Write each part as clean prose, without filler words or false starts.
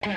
No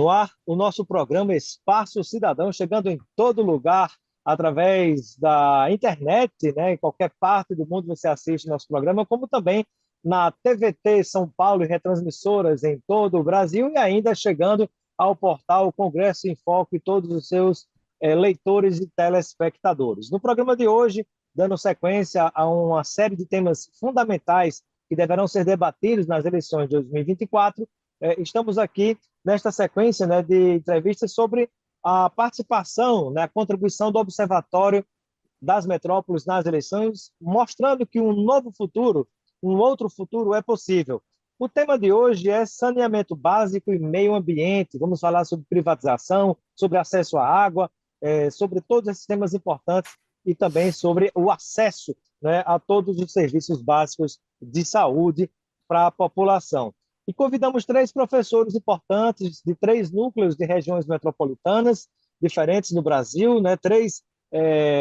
ar, o nosso programa Espaço Cidadão, chegando em todo lugar através da internet, né? Em qualquer parte do mundo você assiste nosso programa, como também na TVT São Paulo e retransmissoras em todo o Brasil e ainda chegando ao portal Congresso em Foco e todos os seus leitores e telespectadores. No programa de hoje, dando sequência a uma série de temas fundamentais que deverão ser debatidos nas eleições de 2024, estamos aqui nesta sequência, né, de entrevistas sobre a participação, né, a contribuição do Observatório das Metrópoles nas eleições, mostrando que um novo futuro, um outro futuro é possível. O tema de hoje é saneamento básico e meio ambiente. Vamos falar sobre privatização, sobre acesso à água, sobre todos esses temas importantes e também sobre o acesso, né, a todos os serviços básicos de saúde para a população. E convidamos três professores importantes de três núcleos de regiões metropolitanas diferentes no Brasil, né? Três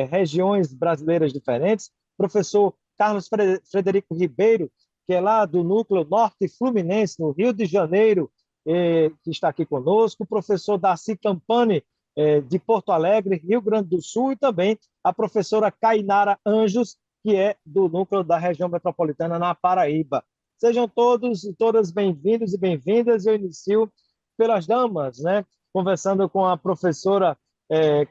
regiões brasileiras diferentes. Professor Carlos Frederico Ribeiro, que é lá do núcleo Norte Fluminense, no Rio de Janeiro, que está aqui conosco. O professor Darcy Campani, de Porto Alegre, Rio Grande do Sul, e também a professora Cainara Anjos, que é do núcleo da região metropolitana na Paraíba. Sejam todos e todas bem-vindos e bem-vindas. Eu inicio pelas damas, né? Conversando com a professora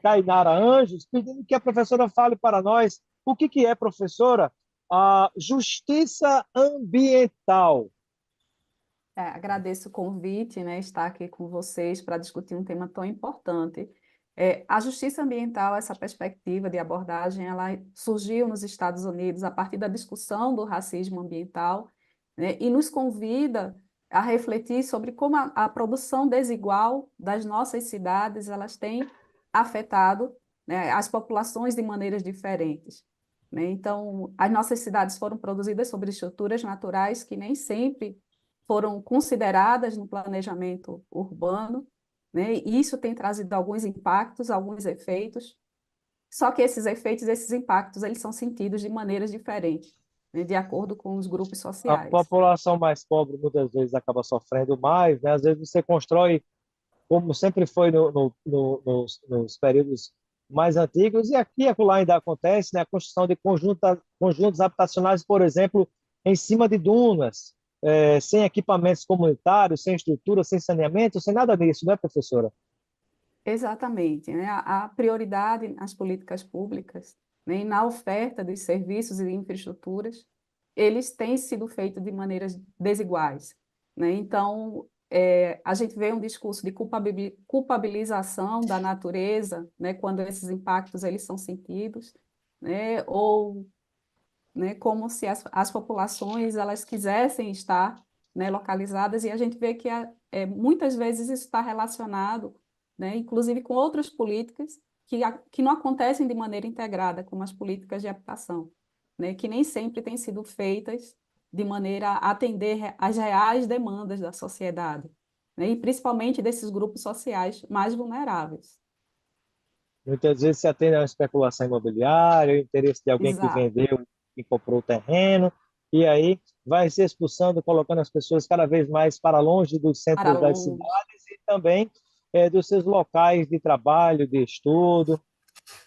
Cainara Anjos, pedindo que a professora fale para nós o que é, professora, a justiça ambiental. Agradeço o convite, né, estar aqui com vocês para discutir um tema tão importante. A justiça ambiental, essa perspectiva de abordagem, ela surgiu nos Estados Unidos a partir da discussão do racismo ambiental, né, e nos convida a refletir sobre como a produção desigual das nossas cidades elas têm afetado, né, as populações de maneiras diferentes, né? Então, as nossas cidades foram produzidas sobre estruturas naturais que nem sempre foram consideradas no planejamento urbano, né? E isso tem trazido alguns impactos, alguns efeitos, só que esses efeitos, esses impactos, eles são sentidos de maneiras diferentes, né? De acordo com os grupos A sociais. população mais pobre muitas vezes acaba sofrendo mais, né? Às vezes você constrói, como sempre foi nos períodos mais antigos, e aqui e acolá ainda acontece, né? A construção de conjuntos habitacionais, por exemplo, em cima de dunas, sem equipamentos comunitários, sem estrutura, sem saneamento, sem nada disso, não é, professora? Exatamente, né? A prioridade nas políticas públicas, né, e na oferta dos serviços e de infraestruturas, eles têm sido feitos de maneiras desiguais, né? Então, a gente vê um discurso de culpabilização da natureza, né, quando esses impactos eles são sentidos, né, ou, né, como se as populações elas quisessem estar, né, localizadas, e a gente vê que muitas vezes isso está relacionado, né, inclusive com outras políticas que não acontecem de maneira integrada, como as políticas de habitação, né, que nem sempre têm sido feitas de maneira a atender às reais demandas da sociedade, né, e principalmente desses grupos sociais mais vulneráveis. Muitas vezes se atende a uma especulação imobiliária, o interesse de alguém que Exato. vendeu e comprou o terreno, e aí vai se expulsando, colocando as pessoas cada vez mais para longe dos Para centros das longe. cidades e também dos seus locais de trabalho, de estudo.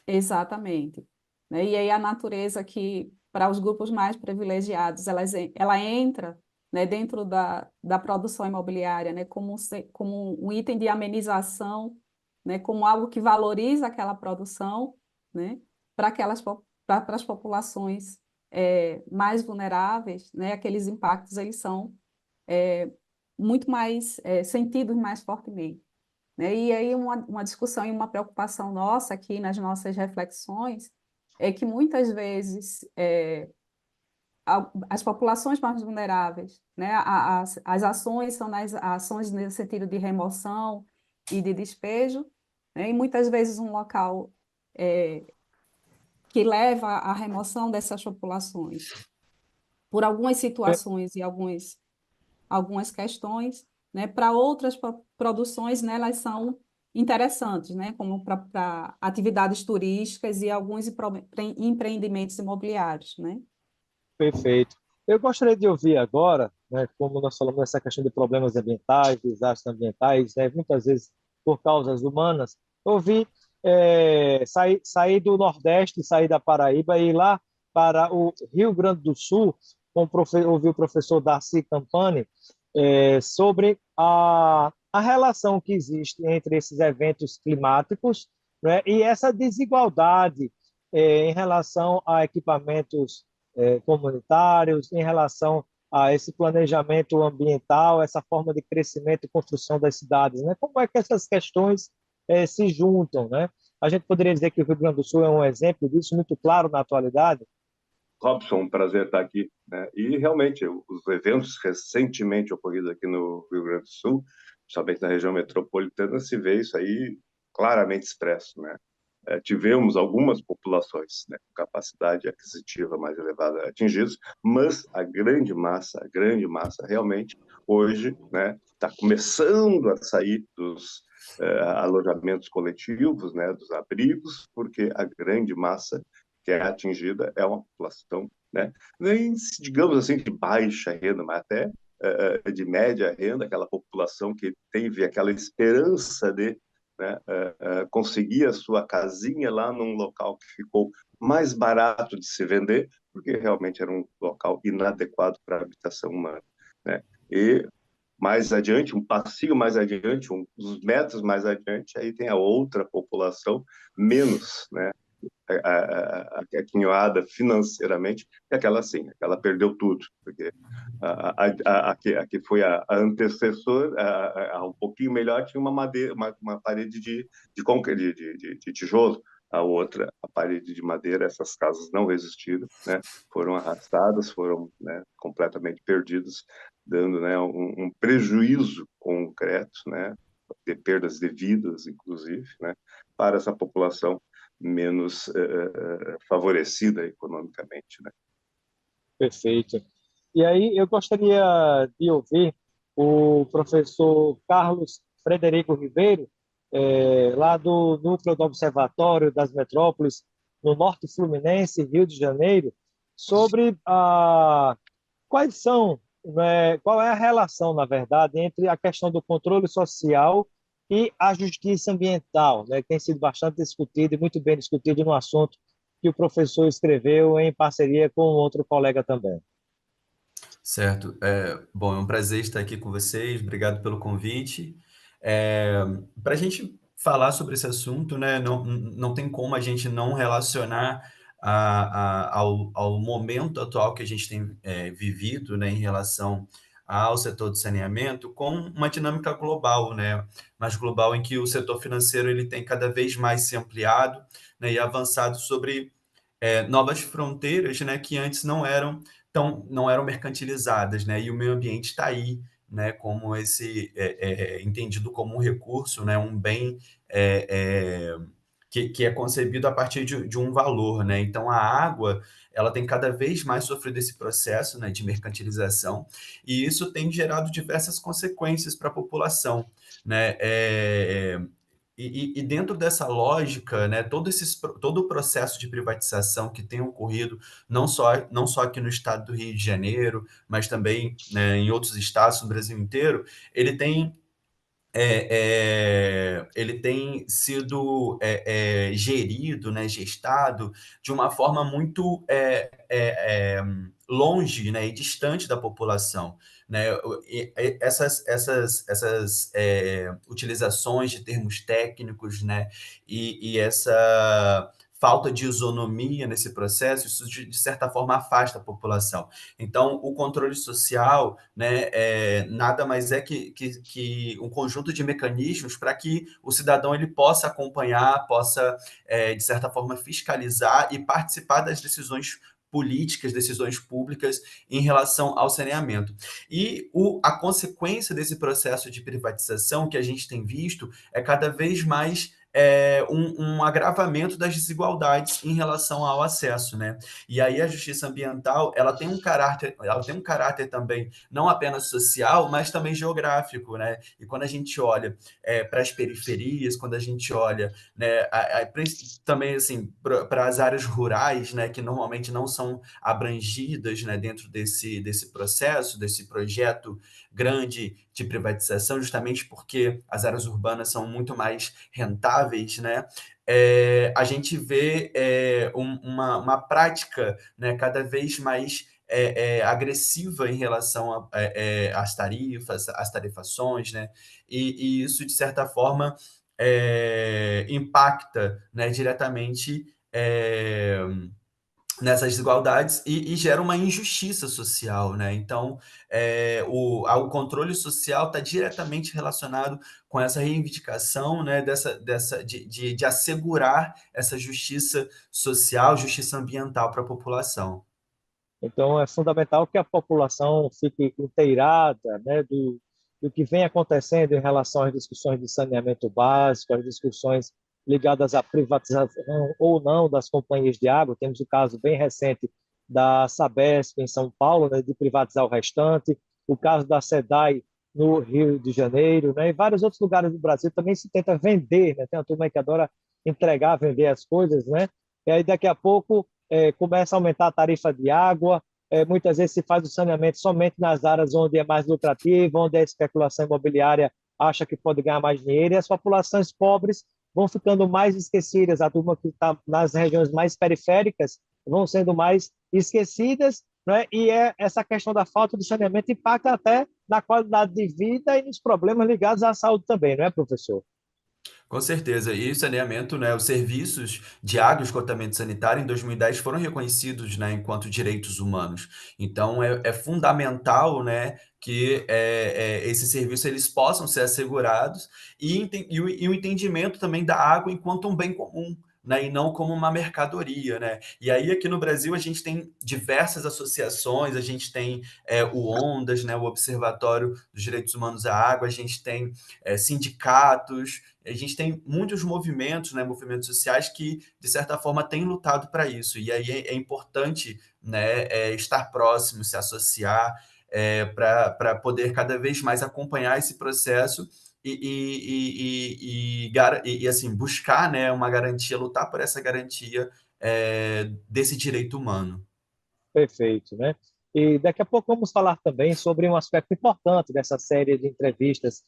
Exatamente. Né? E aí a natureza que, para os grupos mais privilegiados, ela entra, né, dentro da produção imobiliária, né, como um item de amenização, né, como algo que valoriza aquela produção, né, para as populações mais vulneráveis, né, aqueles impactos eles são muito mais sentidos mais fortemente, né? E aí uma discussão e uma preocupação nossa aqui nas nossas reflexões é que muitas vezes as populações mais vulneráveis, né, as ações são ações nesse sentido de remoção e de despejo, né, e muitas vezes um local que leva à remoção dessas populações por algumas situações e algumas questões, né, para outras produções, né, elas são interessantes, né? Como para atividades turísticas e alguns empreendimentos imobiliários, né? Perfeito. Eu gostaria de ouvir agora, né, como nós falamos dessa questão de problemas ambientais, desastres ambientais, né, muitas vezes por causas humanas, ouvir sair do Nordeste, sair da Paraíba e ir lá para o Rio Grande do Sul, ouvir o professor Darcy Campani sobre a relação que existe entre esses eventos climáticos, né, e essa desigualdade em relação a equipamentos comunitários, em relação a esse planejamento ambiental, essa forma de crescimento e construção das cidades, né? Como é que essas questões se juntam, né? A gente poderia dizer que o Rio Grande do Sul é um exemplo disso muito claro na atualidade? Robson, um prazer estar aqui, né? E realmente, os eventos recentemente ocorridos aqui no Rio Grande do Sul, principalmente na região metropolitana, se vê isso aí claramente expresso, né? Tivemos algumas populações, né, com capacidade aquisitiva mais elevada atingidas, mas a grande massa realmente hoje, né, está começando a sair dos alojamentos coletivos, né, dos abrigos, porque a grande massa que é atingida é uma população, né, nem digamos assim de baixa renda, mas até de média renda, aquela população que teve aquela esperança de, né, conseguir a sua casinha lá num local que ficou mais barato de se vender, porque realmente era um local inadequado para a habitação humana, né? E mais adiante, um passinho mais adiante, uns metros mais adiante, aí tem a outra população menos, né, aquinhoada financeiramente, e aquela sim, aquela perdeu tudo, porque a que foi a antecessor, um pouquinho melhor, tinha uma madeira, uma parede de tijolo, a outra, a parede de madeira, essas casas não resistiram, né, foram arrastadas, foram, né, completamente perdidas, dando, né, um prejuízo concreto, né, de perdas de vidas, inclusive, né, para essa população menos favorecida economicamente, né? Perfeito. E aí eu gostaria de ouvir o professor Carlos Frederico Ribeiro, lá do Núcleo do Observatório das Metrópoles, no Norte Fluminense, Rio de Janeiro, sobre quais são, né, qual é a relação, na verdade, entre a questão do controle social e a justiça ambiental, né, que tem sido bastante discutido e muito bem discutido no assunto que o professor escreveu em parceria com outro colega também. Certo. Bom, é um prazer estar aqui com vocês. Obrigado pelo convite. Para a gente falar sobre esse assunto, né, não tem como a gente não relacionar ao momento atual que a gente tem vivido, né, em relação ao setor do saneamento, com uma dinâmica global, né, mais global, em que o setor financeiro ele tem cada vez mais se ampliado, né, e avançado sobre novas fronteiras, né, que antes não eram mercantilizadas, né, e o meio ambiente está aí, né, como esse entendido como um recurso, né, um bem que é concebido a partir de um valor, né? Então a água ela tem cada vez mais sofrido esse processo, né, de mercantilização, e isso tem gerado diversas consequências para a população, né? E dentro dessa lógica, né, todo o processo de privatização que tem ocorrido, não só aqui no estado do Rio de Janeiro, mas também, né, em outros estados no Brasil inteiro, ele tem ele tem sido gerido, né, gestado de uma forma muito longe, né, e distante da população, né? Essas utilizações de termos técnicos, né, e essa falta de isonomia nesse processo, isso de certa forma afasta a população. Então, o controle social, né, nada mais é que um conjunto de mecanismos para que o cidadão ele possa acompanhar, possa, de certa forma, fiscalizar e participar das decisões políticas, decisões públicas em relação ao saneamento. E a consequência desse processo de privatização que a gente tem visto é cada vez mais um agravamento das desigualdades em relação ao acesso, né? E aí a justiça ambiental, ela tem um caráter também não apenas social, mas também geográfico, né? E quando a gente olha para as periferias, quando a gente olha, né, também assim para as áreas rurais, né, que normalmente não são abrangidas, né, dentro desse processo, desse projeto grande de privatização, justamente porque as áreas urbanas são muito mais rentáveis, né? A gente vê uma prática, né, cada vez mais agressiva em relação às tarifas, às tarifações, né? E isso, de certa forma, impacta, né, diretamente nessas desigualdades e gera uma injustiça social, né? Então, o controle social está diretamente relacionado com essa reivindicação, né, de assegurar essa justiça social, justiça ambiental para a população. Então, é fundamental que a população fique inteirada, né, do que vem acontecendo em relação às discussões de saneamento básico, às discussões ligadas à privatização ou não das companhias de água. Temos o caso bem recente da Sabesp em São Paulo, né, de privatizar o restante, o caso da SEDAI no Rio de Janeiro, né, e vários outros lugares do Brasil também se tenta vender, né, tem uma turma que adora entregar, vender as coisas, né, e aí daqui a pouco começa a aumentar a tarifa de água, muitas vezes se faz o saneamento somente nas áreas onde é mais lucrativo, onde a especulação imobiliária acha que pode ganhar mais dinheiro, e as populações pobres vão ficando mais esquecidas, a turma que está nas regiões mais periféricas vão sendo mais esquecidas, né? E essa questão da falta de saneamento impacta até na qualidade de vida e nos problemas ligados à saúde também, não é, professor? Com certeza. E o saneamento, né, os serviços de água e esgotamento sanitário em 2010 foram reconhecidos, né, enquanto direitos humanos. Então, é fundamental, né, que esses serviços eles possam ser assegurados e o entendimento também da água enquanto um bem comum. Né, e não como uma mercadoria, né? E aí aqui no Brasil a gente tem diversas associações, a gente tem o ONDAS, né, o Observatório dos Direitos Humanos à Água, a gente tem sindicatos, a gente tem muitos movimentos, né, movimentos sociais que, de certa forma, têm lutado para isso. E aí é importante, né, estar próximo, se associar, para poder cada vez mais acompanhar esse processo assim, buscar, né, uma garantia, lutar por essa garantia desse direito humano. Perfeito, né? E daqui a pouco vamos falar também sobre um aspecto importante dessa série de entrevistas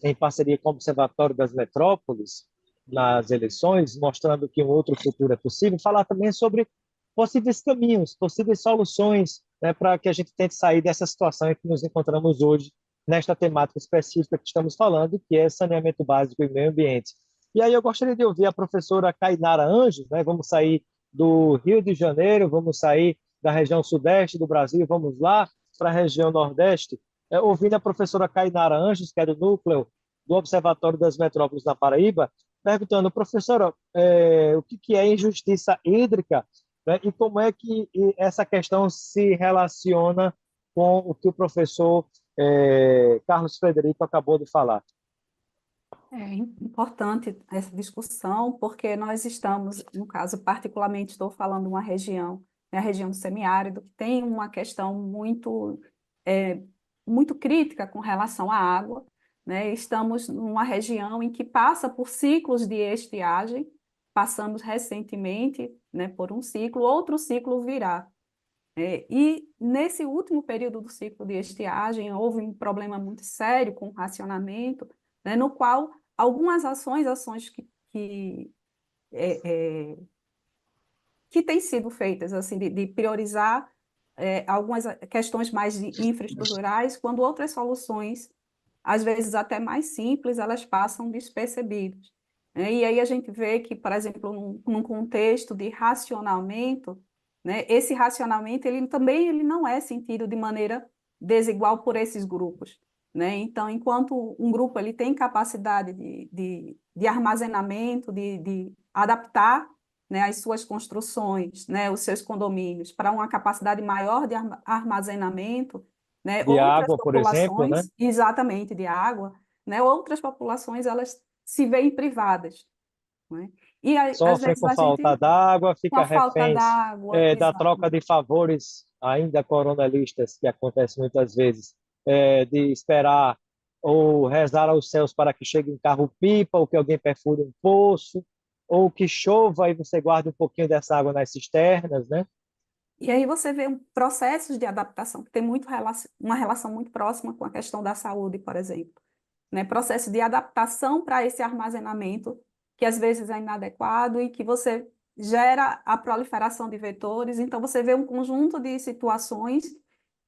em parceria com o Observatório das Metrópoles nas eleições, mostrando que um outro futuro é possível. Falar também sobre possíveis caminhos, possíveis soluções, né, para que a gente tente sair dessa situação em que nos encontramos hoje, nesta temática específica que estamos falando, que é saneamento básico e meio ambiente. E aí eu gostaria de ouvir a professora Cainara Anjos, né? Vamos sair do Rio de Janeiro, vamos sair da região sudeste do Brasil, vamos lá para a região nordeste, ouvindo a professora Cainara Anjos, que é do núcleo do Observatório das Metrópoles na Paraíba, perguntando, professora, o que é injustiça hídrica, né, e como é que essa questão se relaciona com o que o professor Carlos Frederico acabou de falar. É importante essa discussão, porque nós estamos, no caso, particularmente estou falando de uma região, né, a região do semiárido, que tem uma questão é, muito crítica com relação à água, né? Estamos numa região em que passa por ciclos de estiagem, passamos recentemente, né, por um ciclo, outro ciclo virá. E nesse último período do ciclo de estiagem, houve um problema muito sério com o racionamento, né, no qual algumas ações é, é, que têm sido feitas, assim, de priorizar algumas questões mais infraestruturais, quando outras soluções, às vezes até mais simples, elas passam despercebidas. Né? E aí a gente vê que, por exemplo, num contexto de racionamento, né, esse racionamento ele não é sentido de maneira desigual por esses grupos. Né? Então, enquanto um grupo ele tem capacidade de armazenamento, de adaptar, né, as suas construções, né, os seus condomínios para uma capacidade maior de armazenamento, né, De outras água, por exemplo, né? populações, exatamente de água, né, outras populações elas se veem privadas, né? E às Sofrem vezes com a falta gente, d'água, com fica a falta reféns d'água, da exato. troca de favores, ainda coronelistas, que acontece muitas vezes, de esperar ou rezar aos céus para que chegue um carro-pipa, ou que alguém perfure um poço, ou que chova e você guarde um pouquinho dessa água nas cisternas, né? E aí você vê processos de adaptação que tem uma relação muito próxima com a questão da saúde, por exemplo, né? Processo de adaptação para esse armazenamento, que às vezes é inadequado e que você gera a proliferação de vetores. Então, você vê um conjunto de situações,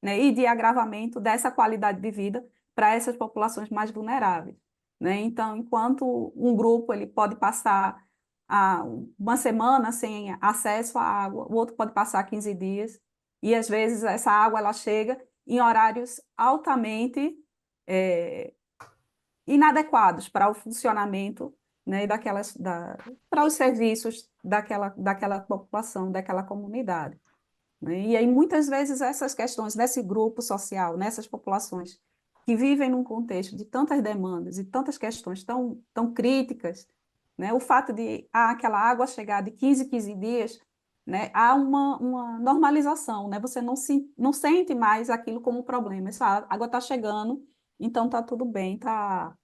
né, e de agravamento dessa qualidade de vida para essas populações mais vulneráveis, né? Então, enquanto um grupo ele pode passar a uma semana sem acesso à água, o outro pode passar 15 dias, e às vezes essa água ela chega em horários altamente é, inadequados para o funcionamento, né, para os serviços daquela população, daquela comunidade, né? E aí, muitas vezes, essas questões nesse grupo social, nessas populações que vivem num contexto de tantas demandas e tantas questões tão críticas, né? O fato de aquela água chegar de 15 em 15 dias, né? Há uma normalização, né? Você não sente mais aquilo como um problema. Essa água está chegando, então está tudo bem, tá.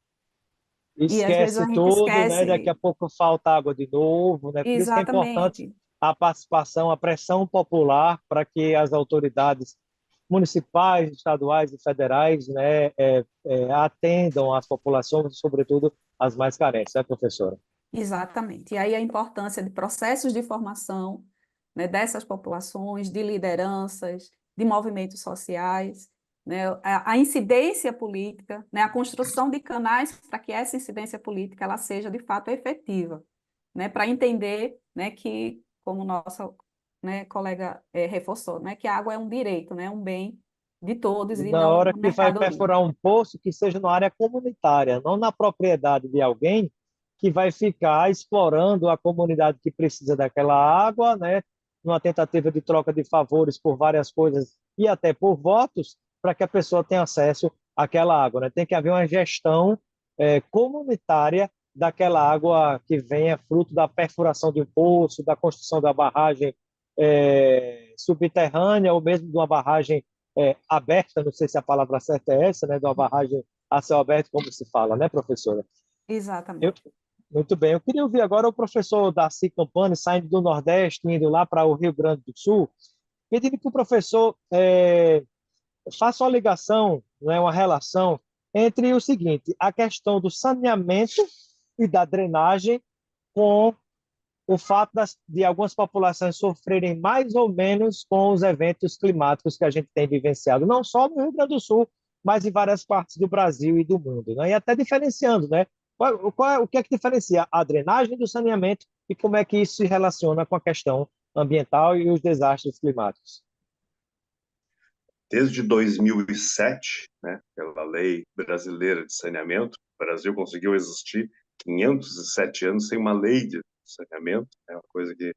E às vezes a Esquece gente tudo, né? Daqui a esquece pouco falta água de novo, né? Por isso que é importante exatamente. a participação, a pressão popular para que as autoridades municipais, estaduais e federais, né, atendam às populações, sobretudo as mais carentes, né, professora? Exatamente. E aí a importância de processos de formação, né, dessas populações, de lideranças, de movimentos sociais, né, a incidência política, né, a construção de canais para que essa incidência política ela seja de fato efetiva, né, para entender, né, que, como nossa, né, colega reforçou, né, que a água é um direito, né, um bem de todos E e na não hora uma que vai mercadoria. perfurar um poço, que seja na área comunitária, não na propriedade de alguém que vai ficar explorando a comunidade que precisa daquela água, né, numa tentativa de troca de favores por várias coisas e até por votos, para que a pessoa tenha acesso àquela água, né? Tem que haver uma gestão comunitária daquela água que venha fruto da perfuração de um poço, da construção da barragem subterrânea ou mesmo de uma barragem aberta, não sei se a palavra certa é essa, né, de uma barragem a céu aberto, como se fala, né, professora? Eu, Exatamente. muito bem. Eu queria ouvir agora o professor Darcy Campani, saindo do Nordeste, indo lá para o Rio Grande do Sul, pedindo que o professor faça uma ligação, né, uma relação entre o seguinte, a questão do saneamento e da drenagem com o fato de algumas populações sofrerem mais ou menos com os eventos climáticos que a gente tem vivenciado, não só no Rio Grande do Sul, mas em várias partes do Brasil e do mundo, né? E até diferenciando, né? O que é que diferencia a drenagem do saneamento e como é que isso se relaciona com a questão ambiental e os desastres climáticos? Desde 2007, né, pela Lei Brasileira de Saneamento, o Brasil conseguiu existir 507 anos sem uma lei de saneamento, é uma coisa que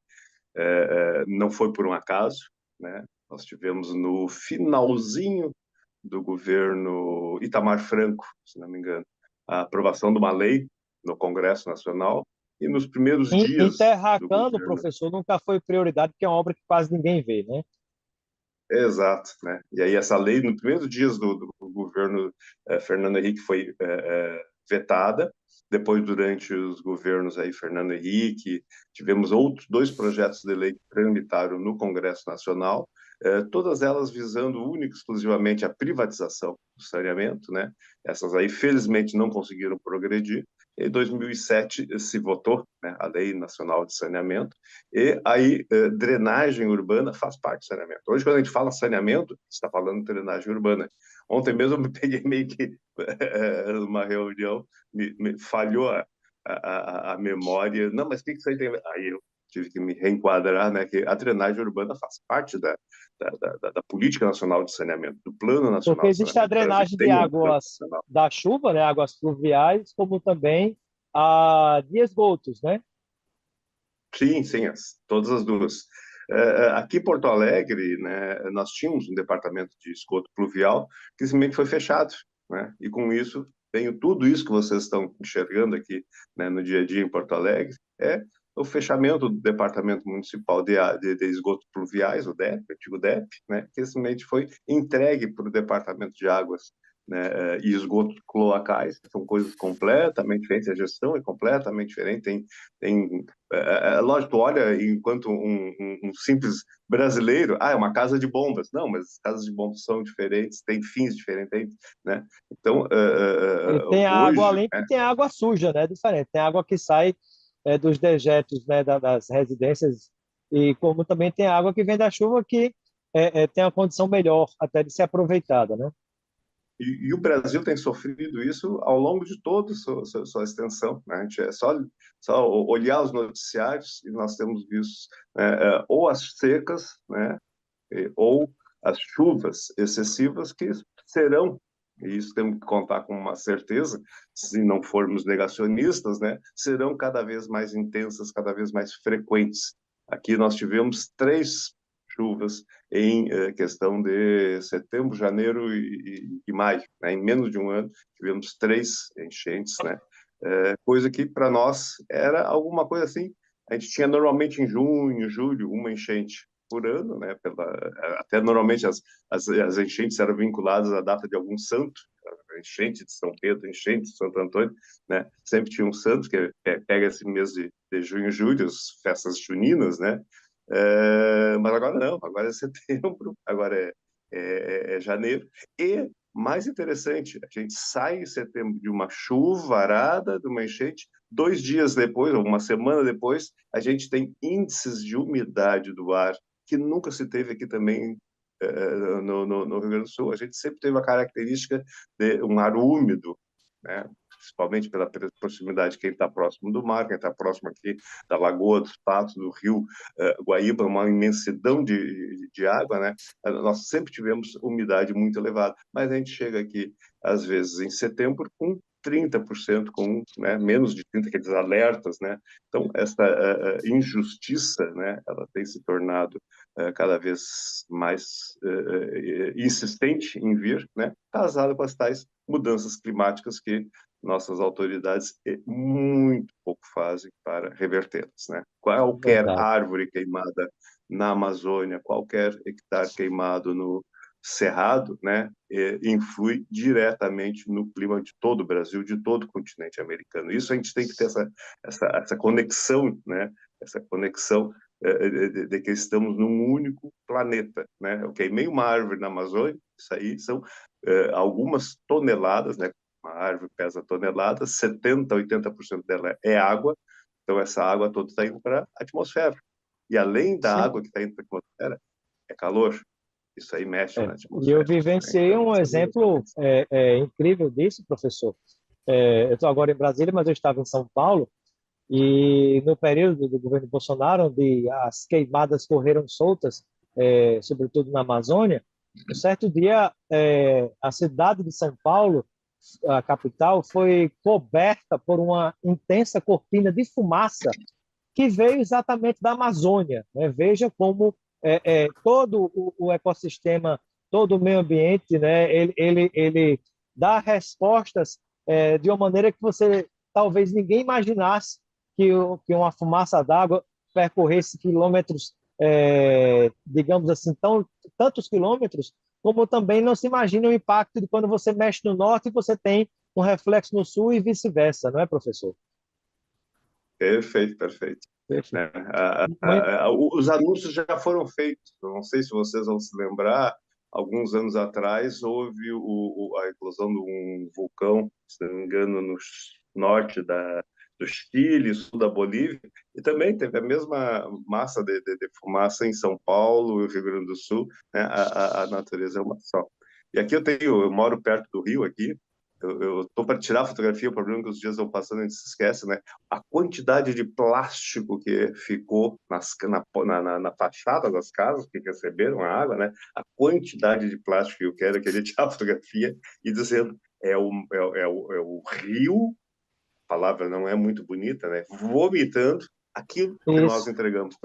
não foi por um acaso, né? Nós tivemos no finalzinho do governo Itamar Franco, se não me engano, a aprovação de uma lei no Congresso Nacional e nos primeiros dias do Enterracando, governo. professor, nunca foi prioridade, porque é uma obra que quase ninguém vê, né? Exato, né? E aí essa lei, nos primeiros dias do governo Fernando Henrique, foi vetada. Depois, durante os governos aí Fernando Henrique, tivemos outros dois projetos de lei que tramitaram no Congresso Nacional, todas elas visando única e exclusivamente a privatização do saneamento, né? Essas aí, felizmente, não conseguiram progredir. Em 2007 se votou, né, a Lei Nacional de Saneamento, e aí drenagem urbana faz parte do saneamento. Hoje, quando a gente fala saneamento, está falando de drenagem urbana. Ontem mesmo eu me peguei meio que numa reunião, me falhou a memória. Não, mas o que isso aí tem? Aí eu tive que me reenquadrar, né, que a drenagem urbana faz parte da Política Nacional de Saneamento, do Plano Porque Nacional de existe a Saneamento. O Brasil drenagem de tem um plano águas nacional. da chuva, né, águas pluviais, como também a de esgotos, né? Sim, sim, todas as duas. Aqui em Porto Alegre, né, nós tínhamos um departamento de esgoto pluvial que simplesmente foi fechado, né? E com isso tenho tudo isso que vocês estão enxergando aqui, né, no dia a dia em Porto Alegre, é o fechamento do Departamento Municipal de Esgotos Pluviais, o DEP, o antigo DEP, né, que recentemente foi entregue para o Departamento de Águas, né, e esgotos cloacais, que são coisas completamente diferentes, a gestão é completamente diferente, lógico, olha, enquanto um simples brasileiro, é uma casa de bombas. Não, mas as casas de bombas são diferentes, têm fins diferentes, né? Então, E tem a água hoje, limpa e tem a água suja, né? Diferente. Tem água que sai dos dejetos, né, das residências, e como também tem água que vem da chuva que tem uma condição melhor até de ser aproveitada, né? e o Brasil tem sofrido isso ao longo de toda a sua extensão, né? A gente só olhar os noticiários e nós temos visto, né, ou as secas, né, ou as chuvas excessivas que serão, e isso temos que contar com uma certeza, se não formos negacionistas, né, serão cada vez mais intensas, cada vez mais frequentes. Aqui nós tivemos 3 chuvas em questão de setembro, janeiro e maio, né? Em menos de um ano tivemos 3 enchentes, né? Coisa que para nós era alguma coisa assim. A gente tinha normalmente em junho, julho, uma enchente por ano, né? Até normalmente as enchentes eram vinculadas à data de algum santo, enchente de São Pedro, enchente de Santo Antônio, né? Sempre tinha um santo que pega esse mês de junho, julho, as festas juninas, né? Mas agora não, agora é setembro, agora é janeiro. E, mais interessante, a gente sai em setembro de uma chuva arada, de uma enchente, 2 dias depois, ou uma semana depois, a gente tem índices de umidade do ar que nunca se teve aqui também no Rio Grande do Sul. A gente sempre teve a característica de um ar úmido, né? Principalmente pela proximidade, quem está próximo do mar, quem está próximo aqui da Lagoa dos Patos, do rio Guaíba, uma imensidão de água, né? Nós sempre tivemos umidade muito elevada, mas a gente chega aqui, às vezes, em setembro, com 30%, com, né, menos de 30%, quer dizer, alertas, né? Então, essa injustiça, né, ela tem se tornado cada vez mais insistente em vir, né, casada com as tais mudanças climáticas que nossas autoridades muito pouco fazem para revertê-las, né? Qualquer Verdade. árvore queimada na Amazônia, qualquer hectare queimado no Cerrado, né, influi diretamente no clima de todo o Brasil, de todo o continente americano. Isso a gente tem que ter essa conexão, né? Essa conexão de que estamos num único planeta, né? Eu queimei uma árvore na Amazônia, isso aí são algumas toneladas, né? Uma árvore pesa toneladas, 70, 80% dela é água, então essa água toda está indo para a atmosfera. E além da Sim. água que está indo para a atmosfera, é calor. Isso aí mexe na E eu atmosfera, né? vivenciei Então, um exemplo incrível disso, professor. Eu estou agora em Brasília, mas eu estava em São Paulo, e no período do governo Bolsonaro, onde as queimadas correram soltas, sobretudo na Amazônia, um certo dia, a cidade de São Paulo, a capital, foi coberta por uma intensa cortina de fumaça que veio exatamente da Amazônia, né? Veja como todo o ecossistema, todo o meio ambiente, né? Ele dá respostas de uma maneira que você talvez ninguém imaginasse que uma fumaça d'água percorresse quilômetros, digamos assim, tantos quilômetros, como também não se imagina o impacto de quando você mexe no norte e você tem um reflexo no sul e vice-versa, não é, professor? perfeito, perfeito. Perfeito. Né? Os anúncios já foram feitos. Eu não sei se vocês vão se lembrar. Alguns anos atrás houve a eclosão de um vulcão, se não me engano, no norte do Chile, sul da Bolívia, e também teve a mesma massa de fumaça em São Paulo e Rio Grande do Sul, né? A natureza é uma só. E aqui eu moro perto do rio aqui. Eu estou para tirar a fotografia, o problema é que os dias vão passando e a gente se esquece, né? A quantidade de plástico que ficou na fachada das casas que receberam a água, né? A quantidade de plástico que eu quero que a gente tire a fotografia e dizendo é o rio, a palavra não é muito bonita, né? Vomitando aquilo que nós Isso, entregamos.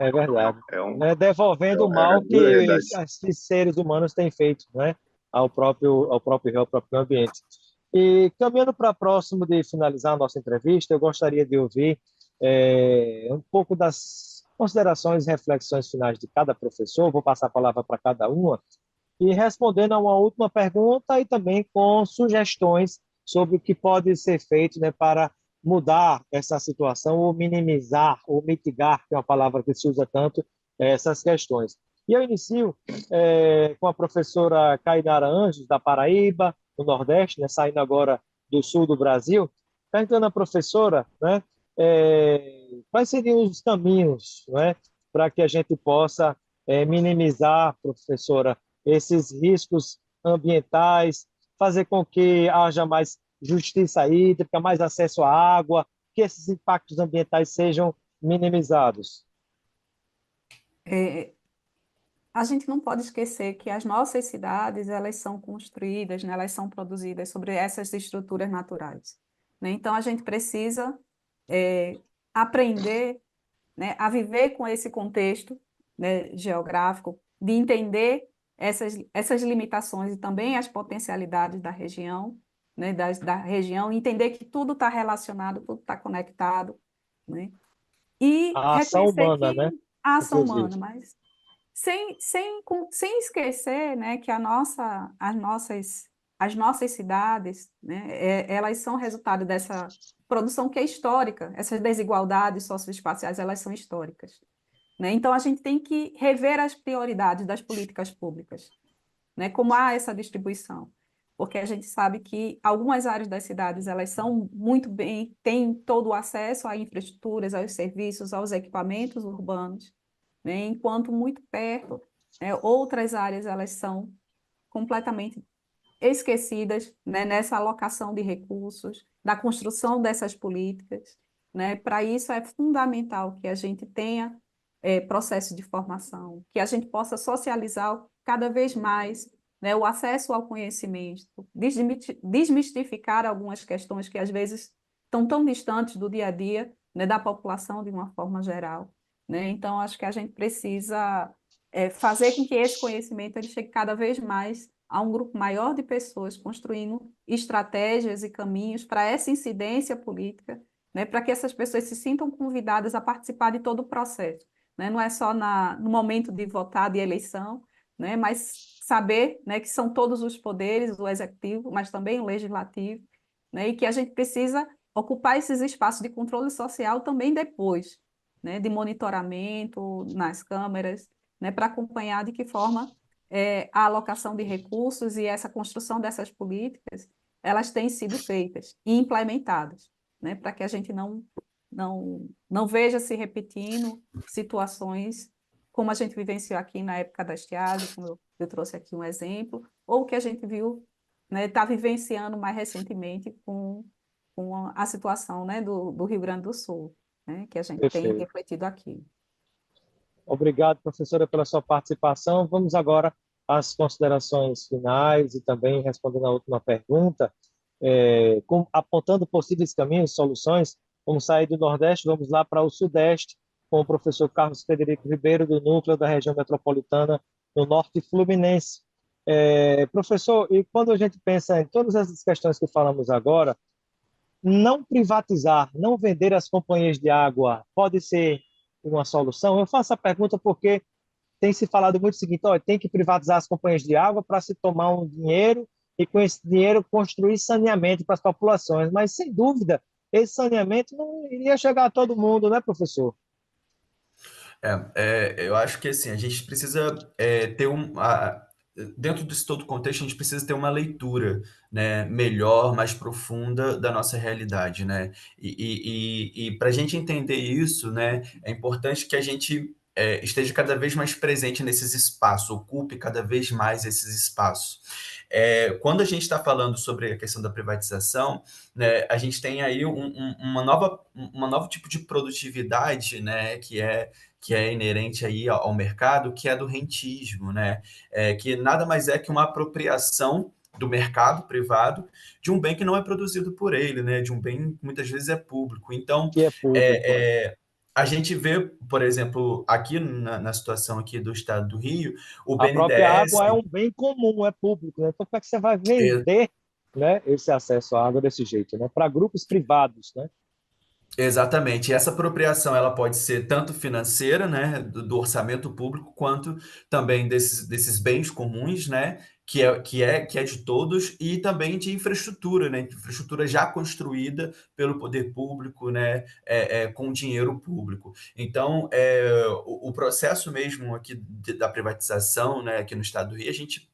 é verdade. É Devolvendo o a mal dura que realidade. esses seres humanos têm feito, né, ao próprio rio, ao próprio ambiente. E caminhando para próximo de finalizar a nossa entrevista, eu gostaria de ouvir um pouco das considerações e reflexões finais de cada professor. Vou passar a palavra para cada uma e respondendo a uma última pergunta e também com sugestões sobre o que pode ser feito, né, para mudar essa situação ou minimizar ou mitigar, que é uma palavra que se usa tanto, essas questões. E eu inicio com a professora Cainara Anjos, da Paraíba, do Nordeste, né, saindo agora do sul do Brasil, perguntando à professora, né, quais seriam os caminhos, né, para que a gente possa minimizar, professora, esses riscos ambientais, fazer com que haja mais justiça hídrica, mais acesso à água, que esses impactos ambientais sejam minimizados. É, a gente não pode esquecer que as nossas cidades, elas são construídas, né, elas são produzidas sobre essas estruturas naturais, né? Então, a gente precisa aprender, né, a viver com esse contexto, né, geográfico, de entender essas limitações e também as potencialidades da região, né, da região, entender que tudo está relacionado, tudo está conectado, né? E A ação reconhecer humana, que né? a ação Inclusive. humana, mas sem esquecer, né, que as nossas cidades, né, elas são resultado dessa produção que é histórica, essas desigualdades socioespaciais, elas são históricas, né? Então, a gente tem que rever as prioridades das políticas públicas, né, como há essa distribuição, porque a gente sabe que algumas áreas das cidades, elas são muito bem, têm todo o acesso a infraestruturas, aos serviços, aos equipamentos urbanos, né, enquanto muito perto, né, outras áreas elas são completamente esquecidas, né, nessa alocação de recursos, da construção dessas políticas, né? Para isso é fundamental que a gente tenha processo de formação, que a gente possa socializar cada vez mais, né, o acesso ao conhecimento, desmistificar algumas questões que às vezes estão tão distantes do dia a dia, né, da população de uma forma geral, né? Então, acho que a gente precisa fazer com que esse conhecimento ele chegue cada vez mais a um grupo maior de pessoas, construindo estratégias e caminhos para essa incidência política, né, para que essas pessoas se sintam convidadas a participar de todo o processo, né? Não é só no momento de votar, de eleição, né, mas saber, né, que são todos os poderes, o executivo, mas também o legislativo, né, e que a gente precisa ocupar esses espaços de controle social também depois, né, de monitoramento nas câmeras, né, para acompanhar de que forma a alocação de recursos e essa construção dessas políticas, elas têm sido feitas e implementadas, né, para que a gente não veja se repetindo situações como a gente vivenciou aqui na época da estiagem, como eu trouxe aqui um exemplo, ou que a gente viu, né, está vivenciando mais recentemente com a situação, né, do Rio Grande do Sul, né, que a gente tem Perfeito. refletido aqui. Obrigado, professora, pela sua participação. Vamos agora às considerações finais e também respondendo a última pergunta, apontando possíveis caminhos, soluções. Vamos sair do Nordeste, vamos lá para o Sudeste, com o professor Carlos Frederico Ribeiro, do Núcleo da Região Metropolitana do Norte Fluminense. Professor, e quando a gente pensa em todas essas questões que falamos agora, não privatizar, não vender as companhias de água pode ser uma solução? Eu faço a pergunta porque tem se falado muito o seguinte: olha, tem que privatizar as companhias de água para se tomar um dinheiro e com esse dinheiro construir saneamento para as populações. Mas, sem dúvida, esse saneamento não iria chegar a todo mundo, né, professor? Eu acho que assim, a gente precisa ter dentro desse todo contexto, a gente precisa ter uma leitura, né, melhor, mais profunda da nossa realidade, né? E para a gente entender isso, né, é importante que a gente esteja cada vez mais presente nesses espaços, ocupe cada vez mais esses espaços. Quando a gente está falando sobre a questão da privatização, né, a gente tem aí uma nova tipo de produtividade, né, que é inerente aí ao mercado, que é do rentismo, né? Que nada mais é que uma apropriação do mercado privado de um bem que não é produzido por ele, né? De um bem que muitas vezes é público. Então, Que é público. a gente vê, por exemplo, aqui na situação aqui do estado do Rio, o A própria água é BNDES. um bem comum, é público, né? Então, como é que você vai vender né, esse acesso à água desse jeito, né, para grupos privados, né? Exatamente. E essa apropriação ela pode ser tanto financeira, né, do orçamento público, quanto também desses bens comuns, né, que é de todos, e também de infraestrutura, né, infraestrutura já construída pelo poder público, né, com dinheiro público. Então, o processo mesmo aqui da privatização, né, aqui no Estado do Rio, a gente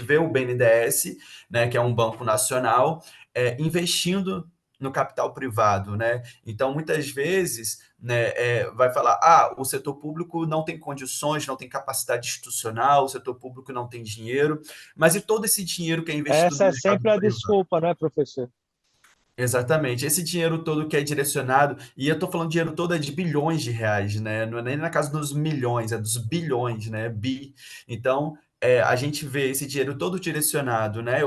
vê o BNDES, né, que é um banco nacional, investindo no capital privado, né? Então, muitas vezes, né, vai falar, o setor público não tem condições, não tem capacidade institucional, o setor público não tem dinheiro, mas e todo esse dinheiro que é investido Essa no é mercado sempre a privado? desculpa, né, professor? Exatamente. Esse dinheiro todo que é direcionado, e eu estou falando dinheiro todo é de bilhões de reais, né? Não é nem na casa dos milhões, é dos bilhões, né? Então, a gente vê esse dinheiro todo direcionado, né,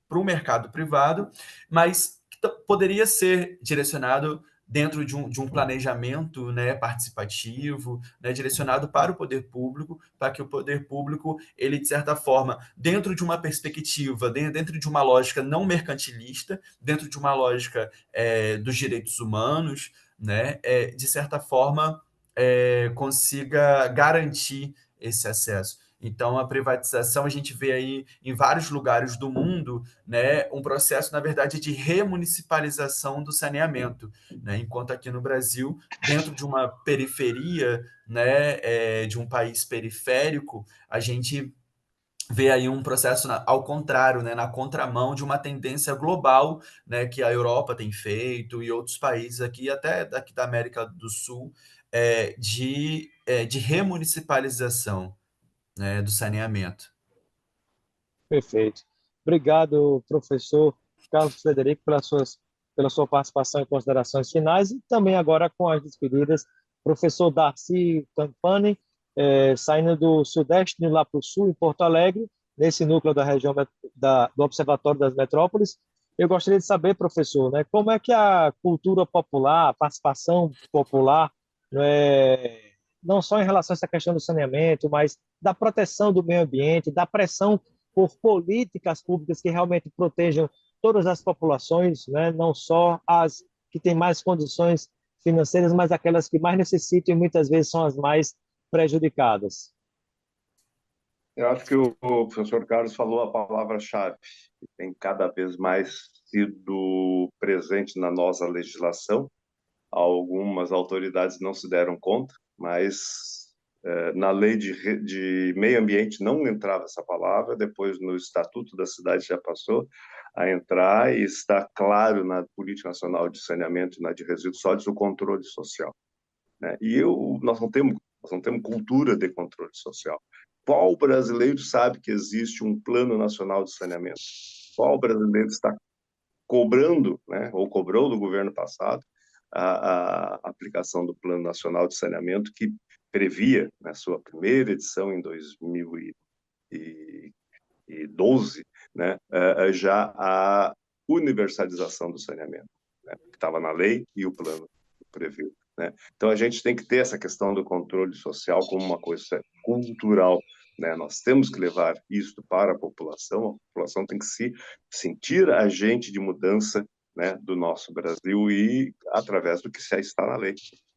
para o mercado privado, mas que poderia ser direcionado dentro de um planejamento, né, participativo, né, direcionado para o poder público, para que o poder público, ele, de certa forma, dentro de uma perspectiva, dentro de uma lógica não mercantilista, dentro de uma lógica dos direitos humanos, né, de certa forma, consiga garantir esse acesso. Então, a privatização, a gente vê aí em vários lugares do mundo, né, um processo, na verdade, de remunicipalização do saneamento, né, enquanto aqui no Brasil, dentro de uma periferia, né, de um país periférico, a gente vê aí um processo ao contrário, né, na contramão de uma tendência global, né, que a Europa tem feito e outros países aqui, até daqui da América do Sul, de remunicipalização, né, do saneamento. Perfeito. Obrigado, professor Carlos Frederico, pela sua participação e considerações finais, e também agora com as despedidas, professor Darcy Campani, saindo do Sudeste, indo lá para o Sul, em Porto Alegre, nesse núcleo da região do Observatório das Metrópoles. Eu gostaria de saber, professor, né, como é que a cultura popular, a participação popular, né, não só em relação a essa questão do saneamento, mas da proteção do meio ambiente, da pressão por políticas públicas que realmente protejam todas as populações, né? Não só as que têm mais condições financeiras, mas aquelas que mais necessitam e muitas vezes são as mais prejudicadas. Eu acho que o professor Carlos falou a palavra-chave, que tem cada vez mais sido presente na nossa legislação. Algumas autoridades não se deram conta, mas na lei de meio ambiente não entrava essa palavra, depois no Estatuto da Cidade já passou a entrar, e está claro na Política Nacional de Saneamento e na de Resíduos Sólidos o controle social, né? Nós não temos cultura de controle social. Qual brasileiro sabe que existe um Plano Nacional de Saneamento? Qual brasileiro está cobrando, né, ou cobrou do governo passado a aplicação do Plano Nacional de Saneamento, que previa, na sua primeira edição, em 2012, né, já a universalização do saneamento, né, que estava na lei e o plano previu, né? Então, a gente tem que ter essa questão do controle social como uma coisa cultural, né? Nós temos que levar isso para a população tem que se sentir agente de mudança, né, do nosso Brasil, e através do que já está na lei.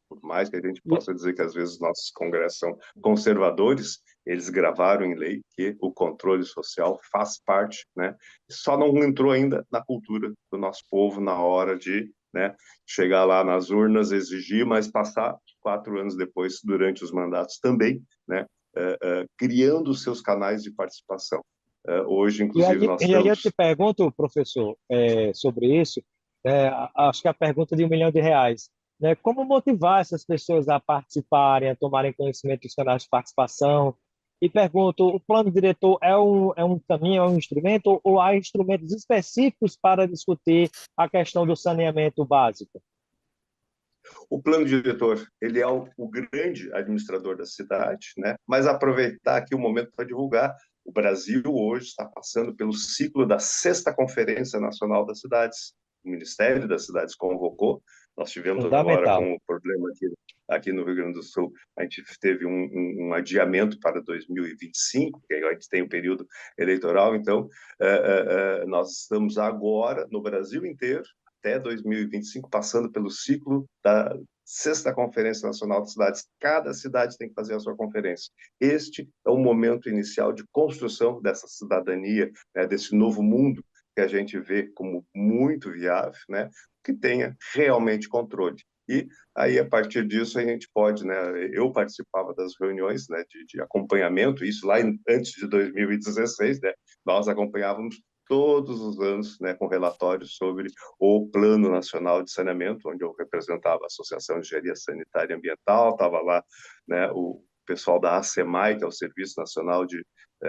Por mais que a gente E, possa dizer que às vezes nossos congressos são conservadores, eles gravaram em lei que o controle social faz parte, né? Só não entrou ainda na cultura do nosso povo na hora de, né, chegar lá nas urnas, exigir, mas passar 4 anos depois, durante os mandatos também, né, criando os seus canais de participação. Hoje, e inclusive, aí, nós e aí eu te estamos... pergunto, professor, sobre isso, acho que a pergunta de R$ 1 milhão, né? Como motivar essas pessoas a participarem, a tomarem conhecimento dos canais de participação? E pergunto, o plano diretor é um caminho, é um instrumento, ou há instrumentos específicos para discutir a questão do saneamento básico? O plano diretor, ele é o grande administrador da cidade, né? Mas aproveitar aqui o momento para divulgar: o Brasil hoje está passando pelo ciclo da 6ª Conferência Nacional das Cidades. O Ministério das Cidades convocou. Nós tivemos agora, Fundamental. com o problema aqui no Rio Grande do Sul, a gente teve um adiamento para 2025, que a gente tem o período eleitoral, então nós estamos agora no Brasil inteiro, até 2025, passando pelo ciclo da Sexta Conferência Nacional de Cidades. Cada cidade tem que fazer a sua conferência. Este é o momento inicial de construção dessa cidadania, né, desse novo mundo que a gente vê como muito viável, né, que tenha realmente controle. E aí, a partir disso, a gente pode, né, eu participava das reuniões, né, de acompanhamento, isso lá antes de 2016, né, nós acompanhávamos todos os anos, né, com relatórios sobre o Plano Nacional de Saneamento, onde eu representava a Associação de Engenharia Sanitária e Ambiental, estava lá, né, o pessoal da ACEMAI, que é o Serviço Nacional de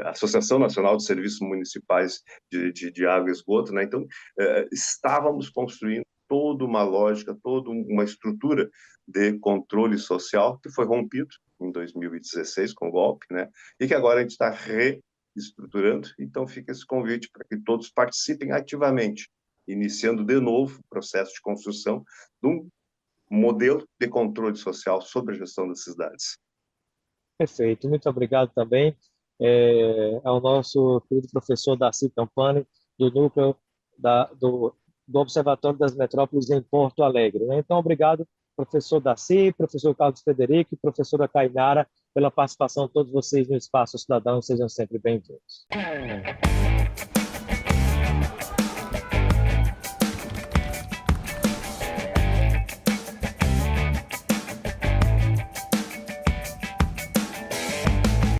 Associação Nacional de Serviços Municipais de Água e Esgoto, né? Então, estávamos construindo toda uma lógica, toda uma estrutura de controle social que foi rompido em 2016 com o golpe, né? E que agora a gente está reestruturando. Então, fica esse convite para que todos participem ativamente, iniciando de novo o processo de construção de um modelo de controle social sobre a gestão das cidades. Perfeito, muito obrigado também ao nosso querido professor Darcy Campani, do núcleo do Observatório das Metrópoles em Porto Alegre, né? Então, obrigado, professor Darcy, professor Carlos Frederico e professora Cainara, pela participação de todos vocês no Espaço Cidadão, e sejam sempre bem-vindos.